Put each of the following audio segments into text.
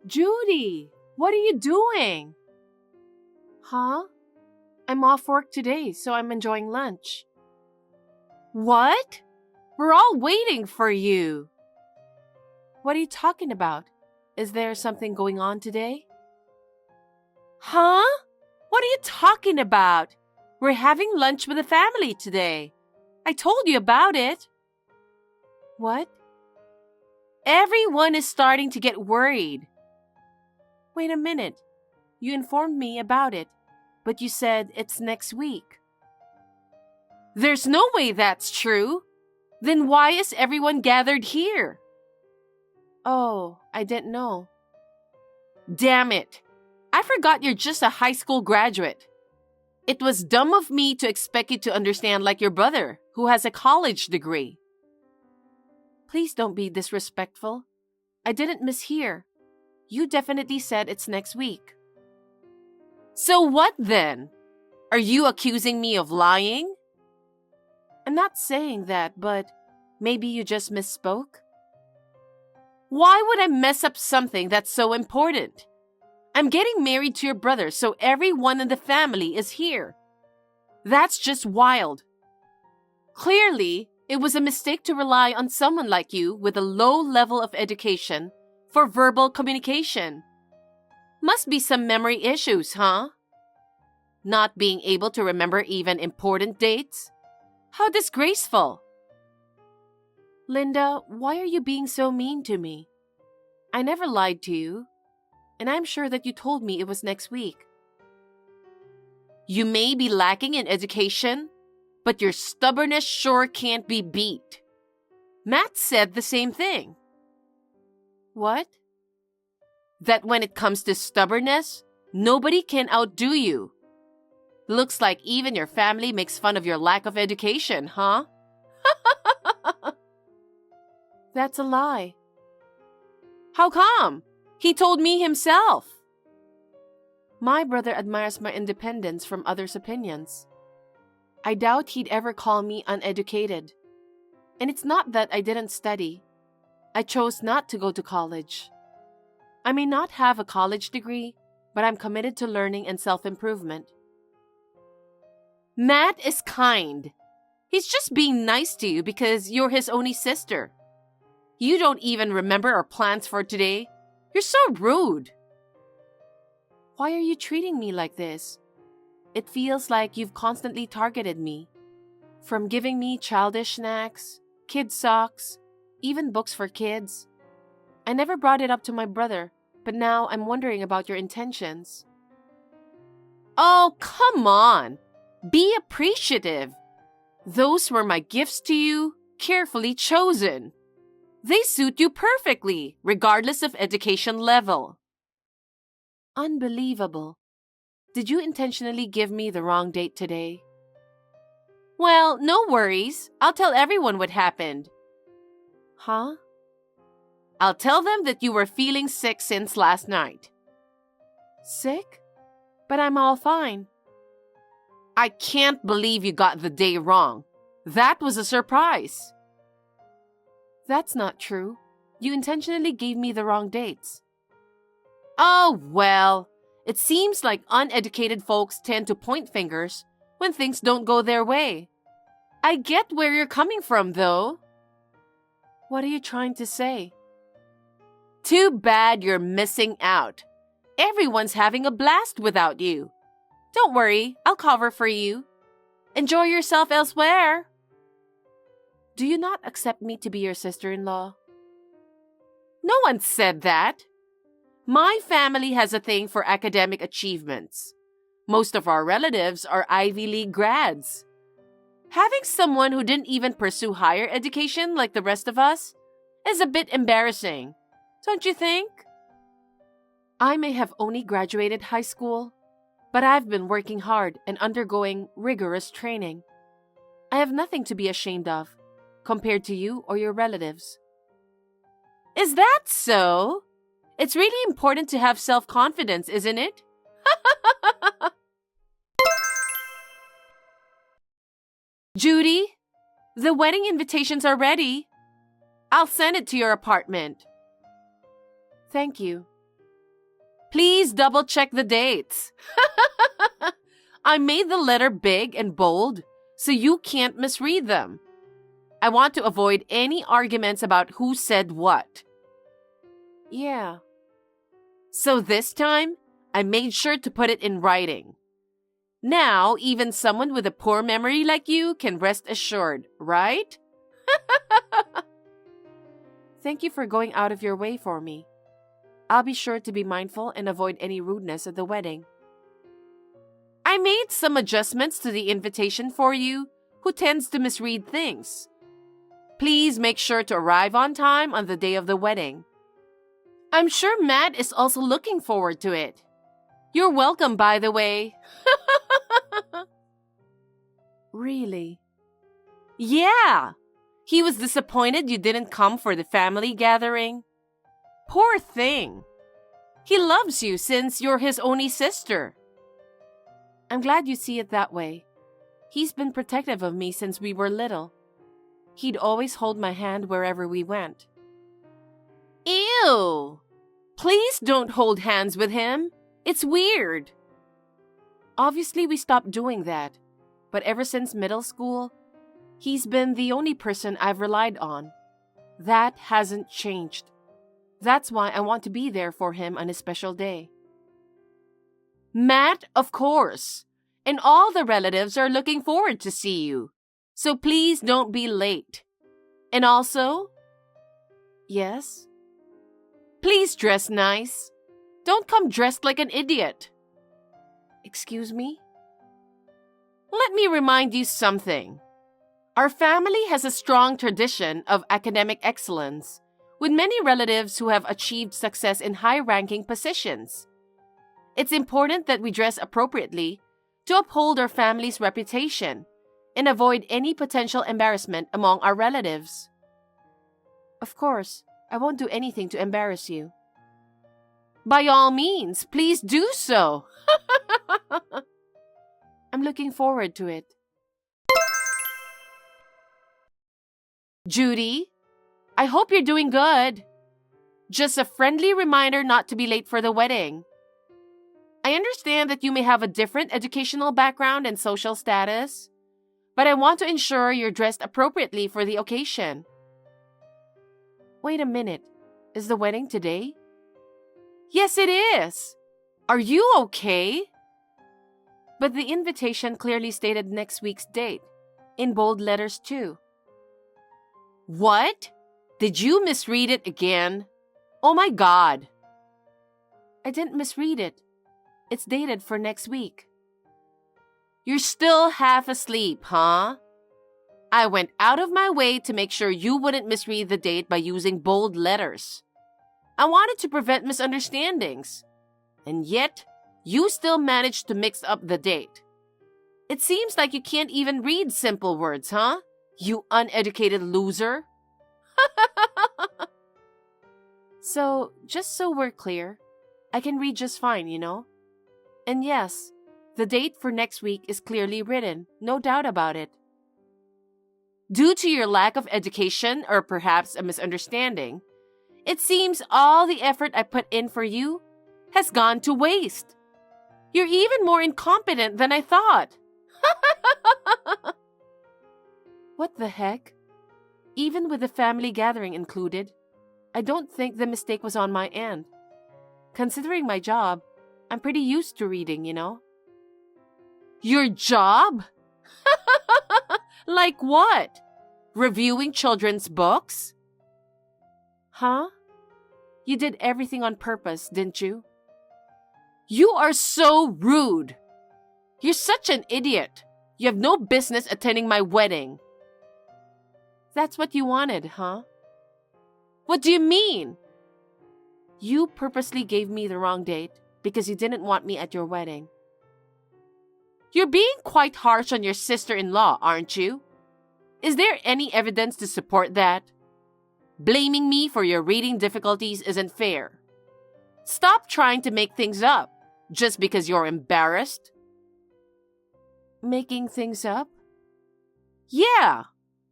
Judy, what are you doing? Huh? I'm off work today, so I'm enjoying lunch. What? We're all waiting for you. What are you talking about? Is there something going on today? Huh? What are you talking about? We're having lunch with the family today. I told you about it. What? Everyone is starting to get worried. Wait a minute. You informed me about it, but you said it's next week. There's no way that's true. Then why is everyone gathered here? Oh, I didn't know. Damn it. I forgot you're just a high school graduate. It was dumb of me to expect you to understand like your brother, who has a college degree. Please don't be disrespectful. I didn't mishear. You definitely said it's next week. So what then? Are you accusing me of lying? I'm not saying that, but maybe you just misspoke? Why would I mess up something that's so important? I'm getting married to your brother, so everyone in the family is here. That's just wild. Clearly, it was a mistake to rely on someone like you with a low level of education for verbal communication. Must be some memory issues, huh? Not being able to remember even important dates? How disgraceful! Linda, why are you being so mean to me? I never lied to you, and I'm sure that you told me it was next week. You may be lacking in education, but your stubbornness sure can't be beat. Matt said the same thing. What? That when it comes to stubbornness, nobody can outdo you. Looks like even your family makes fun of your lack of education, huh? That's a lie. How come? He told me himself. My brother admires my independence from others' opinions. I doubt he'd ever call me uneducated. And it's not that I didn't study. I chose not to go to college. I may not have a college degree, but I'm committed to learning and self-improvement. Matt is kind. He's just being nice to you because you're his only sister. You don't even remember our plans for today. You're so rude. Why are you treating me like this? It feels like you've constantly targeted me. From giving me childish snacks, kid socks, even books for kids. I never brought it up to my brother, but now I'm wondering about your intentions. Oh, come on. Be appreciative. Those were my gifts to you, carefully chosen. They suit you perfectly, regardless of education level. Unbelievable. Did you intentionally give me the wrong date today? Well, no worries. I'll tell everyone what happened. Huh? I'll tell them that you were feeling sick since last night. Sick? But I'm all fine. I can't believe you got the day wrong. That was a surprise. That's not true. You intentionally gave me the wrong dates. Oh, well, it seems like uneducated folks tend to point fingers when things don't go their way. I get where you're coming from, though. What are you trying to say? Too bad you're missing out. Everyone's having a blast without you. Don't worry, I'll cover for you. Enjoy yourself elsewhere. Do you not accept me to be your sister-in-law? No one said that. My family has a thing for academic achievements. Most of our relatives are Ivy League grads. Having someone who didn't even pursue higher education like the rest of us is a bit embarrassing, don't you think? I may have only graduated high school, but I've been working hard and undergoing rigorous training. I have nothing to be ashamed of, compared to you or your relatives. Is that so? It's really important to have self-confidence, isn't it? Judy, the wedding invitations are ready. I'll send it to your apartment. Thank you. Please double-check the dates. I made the letter big and bold so you can't misread them. I want to avoid any arguments about who said what. Yeah. So this time, I made sure to put it in writing. Now, even someone with a poor memory like you can rest assured, right? Thank you for going out of your way for me. I'll be sure to be mindful and avoid any rudeness at the wedding. I made some adjustments to the invitation for you, who tends to misread things. Please make sure to arrive on time on the day of the wedding. I'm sure Matt is also looking forward to it. You're welcome, by the way. Really? Yeah. He was disappointed you didn't come for the family gathering. Poor thing. He loves you since you're his only sister. I'm glad you see it that way. He's been protective of me since we were little. He'd always hold my hand wherever we went. Ew! Please don't hold hands with him. It's weird. Obviously, we stopped doing that. But ever since middle school, he's been the only person I've relied on. That hasn't changed. That's why I want to be there for him on his special day. Matt, of course. And all the relatives are looking forward to see you. So please don't be late. And also, yes? Please dress nice. Don't come dressed like an idiot. Excuse me? Let me remind you something. Our family has a strong tradition of academic excellence, with many relatives who have achieved success in high-ranking positions. It's important that we dress appropriately to uphold our family's reputation and avoid any potential embarrassment among our relatives. Of course, I won't do anything to embarrass you. By all means, please do so. I'm looking forward to it. Judy, I hope you're doing good. Just a friendly reminder not to be late for the wedding. I understand that you may have a different educational background and social status, but I want to ensure you're dressed appropriately for the occasion. Wait a minute. Is the wedding today? Yes, it is. Are you okay? But the invitation clearly stated next week's date, in bold letters too. What? Did you misread it again? Oh my God. I didn't misread it. It's dated for next week. You're still half asleep, huh? I went out of my way to make sure you wouldn't misread the date by using bold letters. I wanted to prevent misunderstandings. And yet, you still managed to mix up the date. It seems like you can't even read simple words, huh? You uneducated loser. So, just so we're clear, I can read just fine, you know? And yes, the date for next week is clearly written, no doubt about it. Due to your lack of education or perhaps a misunderstanding, it seems all the effort I put in for you has gone to waste. You're even more incompetent than I thought. What the heck? Even with the family gathering included, I don't think the mistake was on my end. Considering my job, I'm pretty used to reading, you know. Your job? Like what? Reviewing children's books? Huh? You did everything on purpose, didn't you? You are so rude. You're such an idiot. You have no business attending my wedding. That's what you wanted, huh? What do you mean? You purposely gave me the wrong date because you didn't want me at your wedding. You're being quite harsh on your sister-in-law, aren't you? Is there any evidence to support that? Blaming me for your reading difficulties isn't fair. Stop trying to make things up just because you're embarrassed. Making things up? Yeah.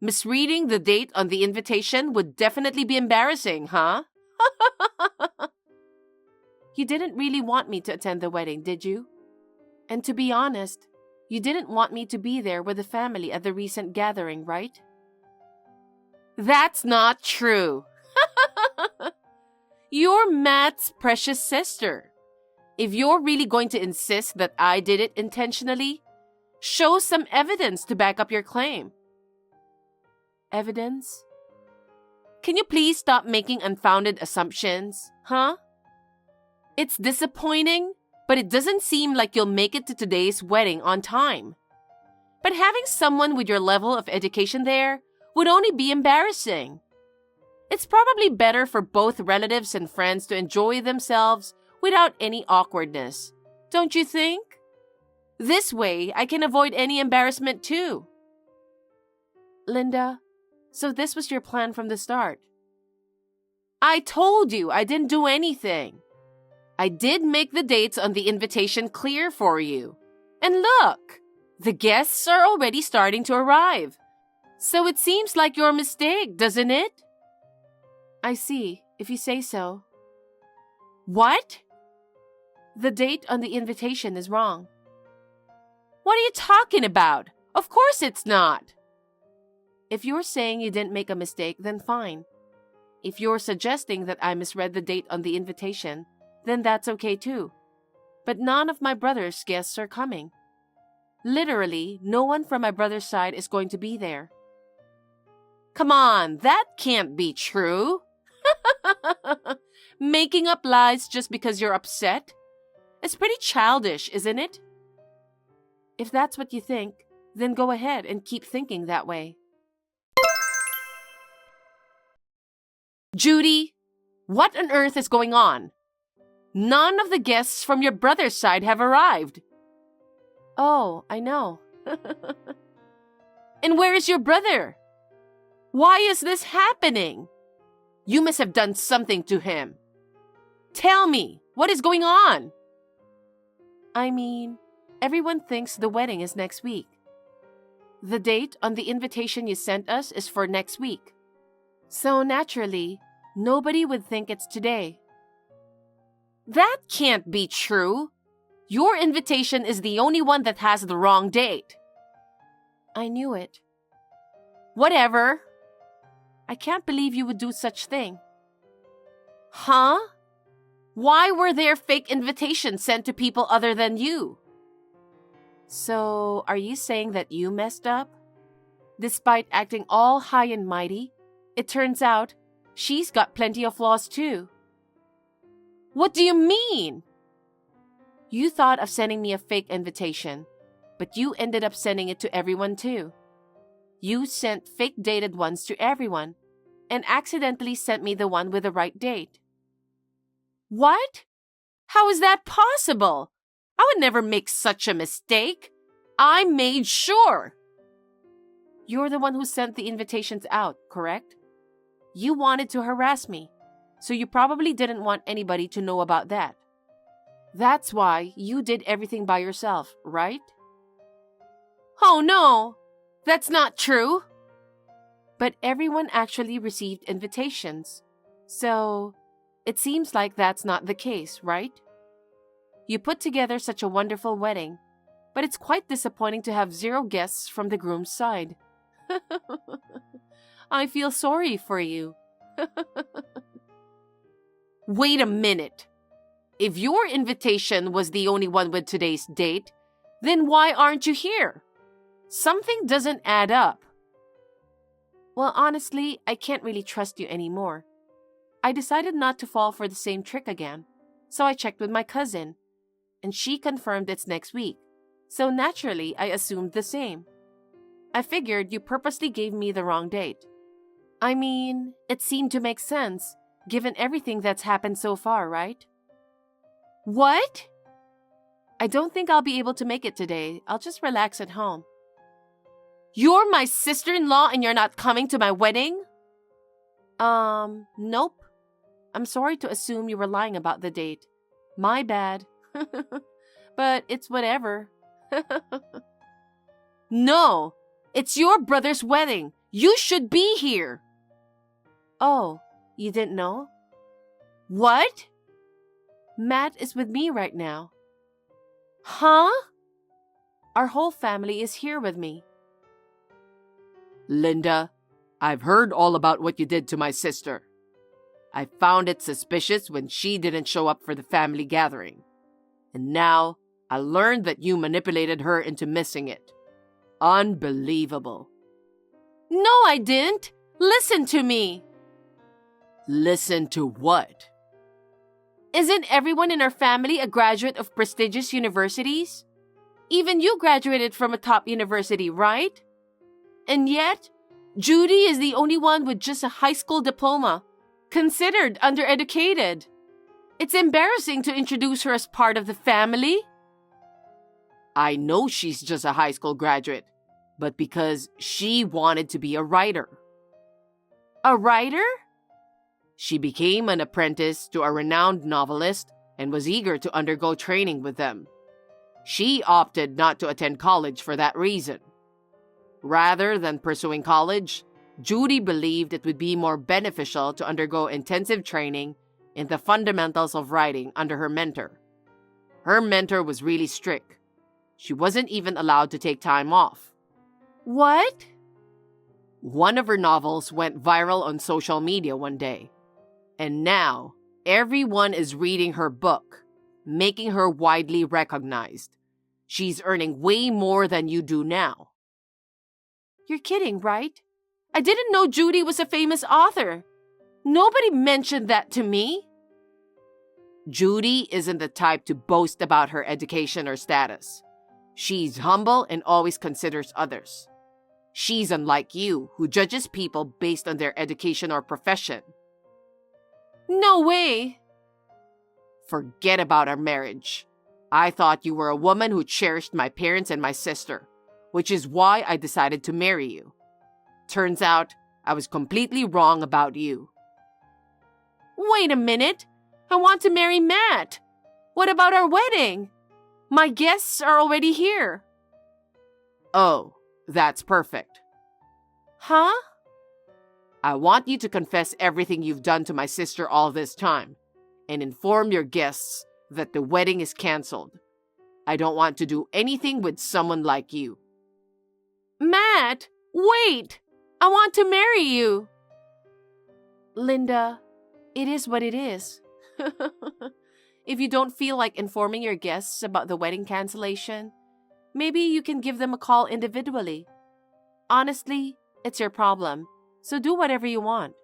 Misreading the date on the invitation would definitely be embarrassing, huh? You didn't really want me to attend the wedding, did you? And to be honest, you didn't want me to be there with the family at the recent gathering, right? That's not true. You're Matt's precious sister. If you're really going to insist that I did it intentionally, show some evidence to back up your claim. Evidence? Can you please stop making unfounded assumptions, huh? It's disappointing, but it doesn't seem like you'll make it to today's wedding on time. But having someone with your level of education there would only be embarrassing. It's probably better for both relatives and friends to enjoy themselves without any awkwardness, don't you think? This way, I can avoid any embarrassment too. Linda, so this was your plan from the start. I told you I didn't do anything. I did make the dates on the invitation clear for you. And look, the guests are already starting to arrive. So it seems like your mistake, doesn't it? I see, if you say so. What? The date on the invitation is wrong. What are you talking about? Of course it's not. If you're saying you didn't make a mistake, then fine. If you're suggesting that I misread the date on the invitation, then that's okay too. But none of my brother's guests are coming. Literally, no one from my brother's side is going to be there. Come on, that can't be true. Making up lies just because you're upset? It's pretty childish, isn't it? If that's what you think, then go ahead and keep thinking that way. Judy, what on earth is going on? None of the guests from your brother's side have arrived. Oh, I know. And where is your brother? Why is this happening? You must have done something to him. Tell me, what is going on? I mean, everyone thinks the wedding is next week. The date on the invitation you sent us is for next week. So naturally, nobody would think it's today. That can't be true. Your invitation is the only one that has the wrong date. I knew it. Whatever. I can't believe you would do such thing. Huh? Why were there fake invitations sent to people other than you? So, are you saying that you messed up? Despite acting all high and mighty, it turns out she's got plenty of flaws too. What do you mean? You thought of sending me a fake invitation, but you ended up sending it to everyone too. You sent fake dated ones to everyone and accidentally sent me the one with the right date. What? How is that possible? I would never make such a mistake. I made sure. You're the one who sent the invitations out, correct? You wanted to harass me, so you probably didn't want anybody to know about that. That's why you did everything by yourself, right? Oh no, that's not true. But everyone actually received invitations, so it seems like that's not the case, right? You put together such a wonderful wedding, but it's quite disappointing to have 0 guests from the groom's side. I feel sorry for you. Wait a minute. If your invitation was the only one with today's date, then why aren't you here? Something doesn't add up. Well, honestly, I can't really trust you anymore. I decided not to fall for the same trick again, so I checked with my cousin, and she confirmed it's next week, so naturally I assumed the same. I figured you purposely gave me the wrong date. I mean, it seemed to make sense, given everything that's happened so far, right? What? I don't think I'll be able to make it today. I'll just relax at home. You're my sister-in-law and you're not coming to my wedding? Nope. I'm sorry to assume you were lying about the date. My bad. But it's whatever. No, it's your brother's wedding. You should be here. Oh, you didn't know? What? Matt is with me right now. Huh? Our whole family is here with me. Linda, I've heard all about what you did to my sister. I found it suspicious when she didn't show up for the family gathering. And now I learned that you manipulated her into missing it. Unbelievable. No, I didn't. Listen to me. Listen to what? Isn't everyone in our family a graduate of prestigious universities? Even you graduated from a top university, right? And yet, Judy is the only one with just a high school diploma, considered undereducated. It's embarrassing to introduce her as part of the family. I know she's just a high school graduate, but because she wanted to be a writer. A writer? She became an apprentice to a renowned novelist and was eager to undergo training with them. She opted not to attend college for that reason. Rather than pursuing college, Judy believed it would be more beneficial to undergo intensive training in the fundamentals of writing under her mentor. Her mentor was really strict. She wasn't even allowed to take time off. What? One of her novels went viral on social media one day. And now, everyone is reading her book, making her widely recognized. She's earning way more than you do now. You're kidding, right? I didn't know Judy was a famous author. Nobody mentioned that to me. Judy isn't the type to boast about her education or status. She's humble and always considers others. She's unlike you, who judges people based on their education or profession. No way. Forget about our marriage. I thought you were a woman who cherished my parents and my sister, which is why I decided to marry you. Turns out, I was completely wrong about you. Wait a minute. I want to marry Matt. What about our wedding? My guests are already here. Oh, that's perfect. Huh? I want you to confess everything you've done to my sister all this time and inform your guests that the wedding is canceled. I don't want to do anything with someone like you. Matt, wait! I want to marry you. Linda, it is what it is. If you don't feel like informing your guests about the wedding cancellation, maybe you can give them a call individually. Honestly, it's your problem, so do whatever you want.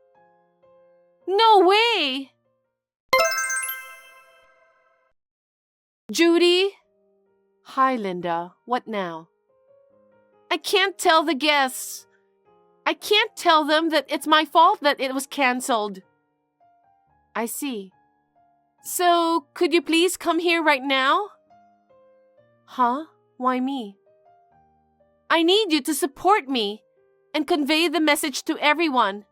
No way! Judy? Hi, Linda. What now? I can't tell the guests. I can't tell them that it's my fault that it was canceled. I see. So, could you please come here right now? Huh? Why me? I need you to support me and convey the message to everyone.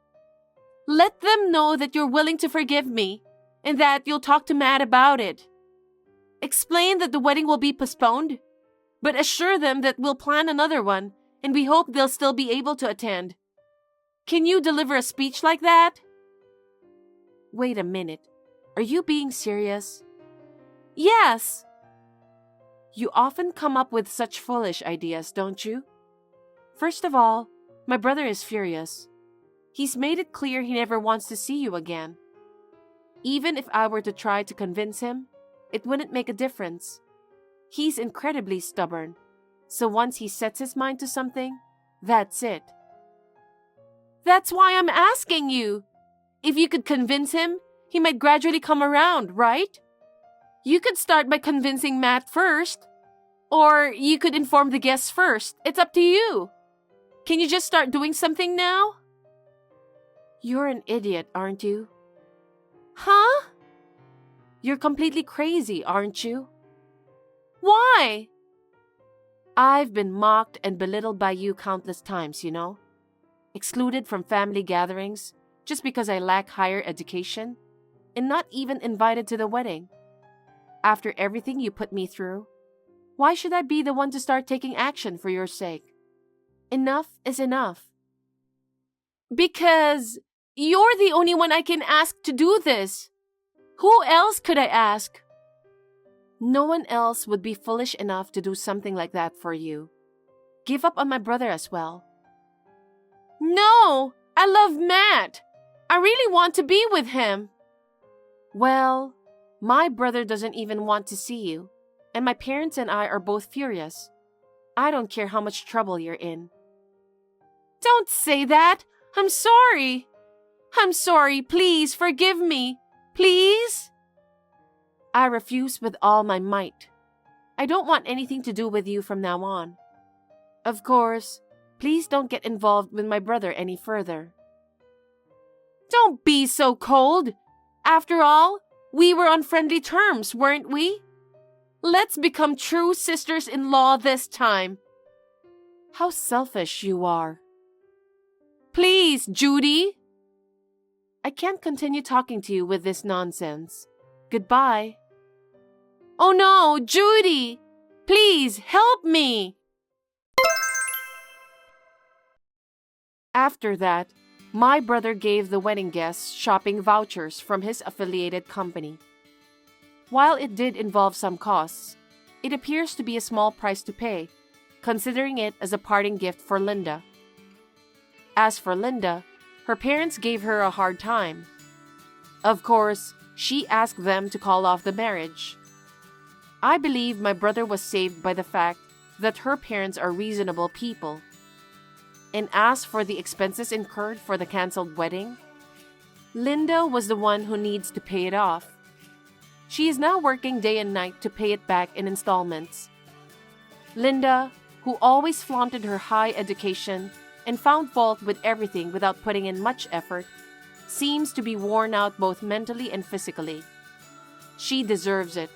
Let them know that you're willing to forgive me and that you'll talk to Matt about it. Explain that the wedding will be postponed, but assure them that we'll plan another one and we hope they'll still be able to attend. Can you deliver a speech like that? Wait a minute. Are you being serious? Yes. You often come up with such foolish ideas, don't you? First of all, my brother is furious. He's made it clear he never wants to see you again. Even if I were to try to convince him, it wouldn't make a difference. He's incredibly stubborn, so once he sets his mind to something, that's it. That's why I'm asking you. If you could convince him, he might gradually come around, right? You could start by convincing Matt first. Or you could inform the guests first. It's up to you. Can you just start doing something now? You're an idiot, aren't you? Huh? You're completely crazy, aren't you? Why? I've been mocked and belittled by you countless times, you know? Excluded from family gatherings just because I lack higher education, and not even invited to the wedding. After everything you put me through, why should I be the one to start taking action for your sake? Enough is enough. Because you're the only one I can ask to do this. Who else could I ask? No one else would be foolish enough to do something like that for you. Give up on my brother as well. No! I love Matt! I really want to be with him! Well, my brother doesn't even want to see you, and my parents and I are both furious. I don't care how much trouble you're in. Don't say that! I'm sorry! I'm sorry, please forgive me! Please? I refuse with all my might. I don't want anything to do with you from now on. Of course, please don't get involved with my brother any further. Don't be so cold! After all, we were on friendly terms, weren't we? Let's become true sisters-in-law this time. How selfish you are. Please, Judy! I can't continue talking to you with this nonsense. Goodbye. Oh no, Judy! Please, help me! After that, my brother gave the wedding guests shopping vouchers from his affiliated company. While it did involve some costs, it appears to be a small price to pay, considering it as a parting gift for Linda. As for Linda, her parents gave her a hard time. Of course, she asked them to call off the marriage. I believe my brother was saved by the fact that her parents are reasonable people. And as for the expenses incurred for the canceled wedding, Linda was the one who needs to pay it off. She is now working day and night to pay it back in installments. Linda, who always flaunted her high education and found fault with everything without putting in much effort, seems to be worn out both mentally and physically. She deserves it.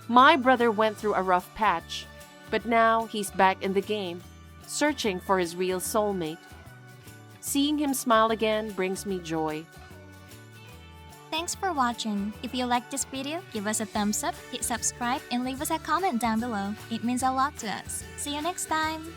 My brother went through a rough patch, but now he's back in the game, searching for his real soulmate. Seeing him smile again brings me joy. Thanks for watching. If you liked this video, give us a thumbs up, hit subscribe, and leave us a comment down below. It means a lot to us. See you next time!